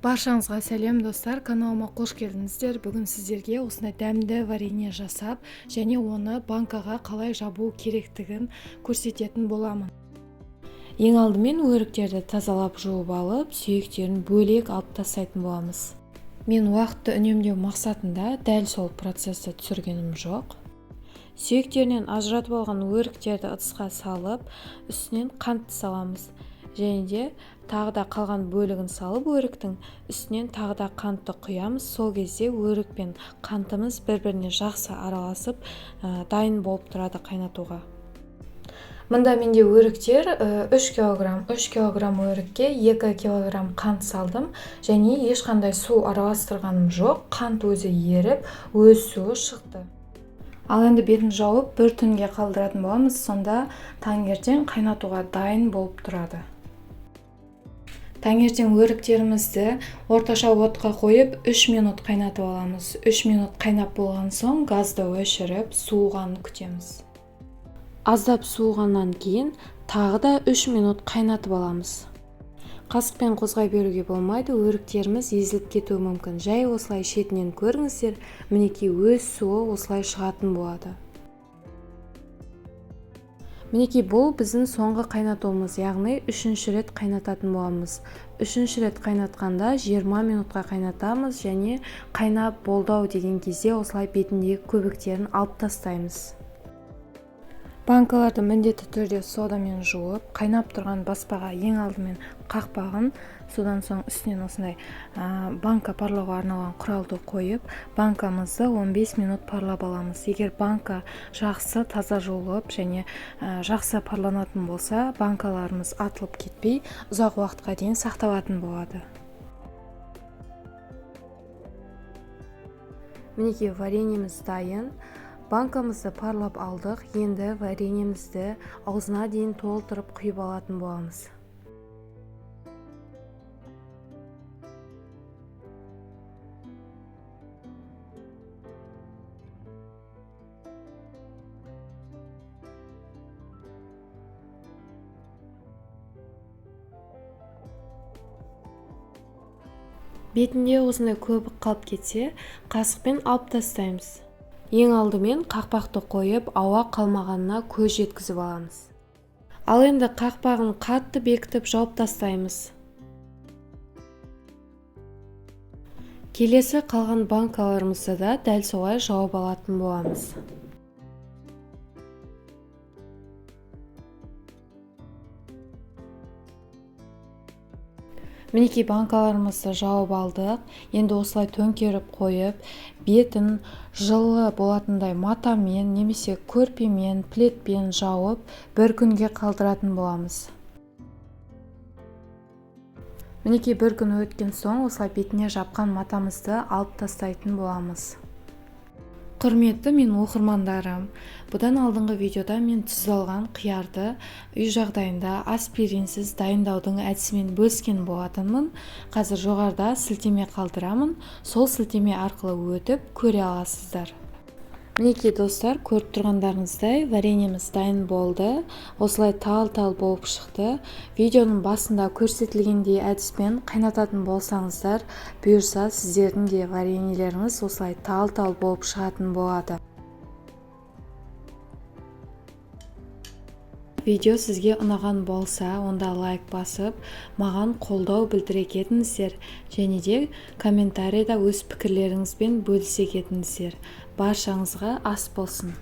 Баршаңызға сәлем достар, каналыма қош келдіңіздер. Бүгін сіздерге осындай дәмді варенье жасап, және оны банкаға қалай жабу керектігін көрсететін боламын. Ең алдымен өріктерді тазалап жуып алып, сүйектерін бөлек алып тастайтын боламыз. Мен уақытты үнемдеу мақсатында дәл сол процессті түсіргенім жоқ. Сүйектерінен ажыратып алған өріктерді ыдысқа салып, үстінен қант саламыз. Және де тағы да қалған бөлігін салып өріктің үстінен тағы да қантты құямыз. Сол кезде өрік пен қантымыз бір-біріне жақсы араласып дайын болып тұрады қайнатуға. Мында менде өріктер 3 кг өрікке 2 кг қант салдым, және ешқандай су араластырғаным жоқ. Қант өзі еріп, өз суы шықты. Ал енді бетін жауып бір түнге қалдыратын боламыз, сонда таңертең қайнатуға дайын болып тұрады. Таңертең өріктерімізді орташа отқа қойып 3 минут қайнатып аламыз. 3 минут қайнап болған соң газды өшіріп, суығанын күтеміз. Аздап суығаннан кейін тағы да 3 минут қайнатып аламыз. Қасықпен қозғай беруге болмайды, өріктеріміз езіліп кетуі мүмкін. Жай осылай шетінен көріңіздер, мінекей өз суы осылай шығатын болады. Мінекей бұл біздің соңғы қайнатуымыз, яғни 3-ші рет қайнататын боламыз. 3-ші рет қайнатқанда 20 минутқа қайнатамыз, және қайнап болдау деген кезде осылай бетіндегі көбіктерін алып тастаймыз. Банкаларды міндетті түрде содамен жуып, қайнап тұрған баспаға ең алдымен қақпағын, содан соң үстінен осындай банка парлауға арналған құралды қойып, банкамызды 15 минут парлап аламыз. Егер банка жақсы таза жуылып және жақсы парланатын болса, банкаларымыз атылып кетпей, ұзақ уақытқа дейін сақталатын болады. Мінекей вареньеміз дайын. Банкамызды парлап алдық, енді вареньемізді аузына дейін толтырып құйып алатын боламыз. Бетінде осындай көбік қалып кетсе, қасықпен алып тастаймыз. Ең алдымен қақпақты қойып, ауа қалмағанына көз жеткізіп аламыз. Ал енді қақпағын қатты бекітіп жауып тастаймыз. Келесі қалған банкаларымызды да дәл солай жауып алатын боламыз. Мінекей банкаларымызды жауып алдық. Енді осылай төңкеріп қойып, бетін жылы болатындай матамен немесе көрпемен, пледпен жауып, бір күнге қалдыратын боламыз. Мінекей бір күн өткен соң осылай бетіне жапқан матамызды алып тастайтын боламыз. Құрметті мен оқырмандарым, бұдан алдыңғы видеода мен тұздалған қиярды үй жағдайында аспиринсіз дайындаудың әдісімен бөліскен болатынмын. Қазір жоғарыда сілтеме қалдырамын, сол сілтеме арқылы өтіп көре аласыздар. Мінекей достар, көріп тұрғандарыңыздай вареньеміз дайын болды. Осылай тал-тал болып шықты. Видеоның басында көрсетілгендей әдіспен қайнататын болсаңыздар, бұйырса сіздердің де вареньелеріңіз осылай тал-тал болып шығатын болады. Видео сізге ұнаған болса, онда лайк басып, маған қолдау білдіре кетіңіздер, және де комментарийда өз пікірлеріңізбен бөлісе кетіңіздер. Баршаңызға ас болсын.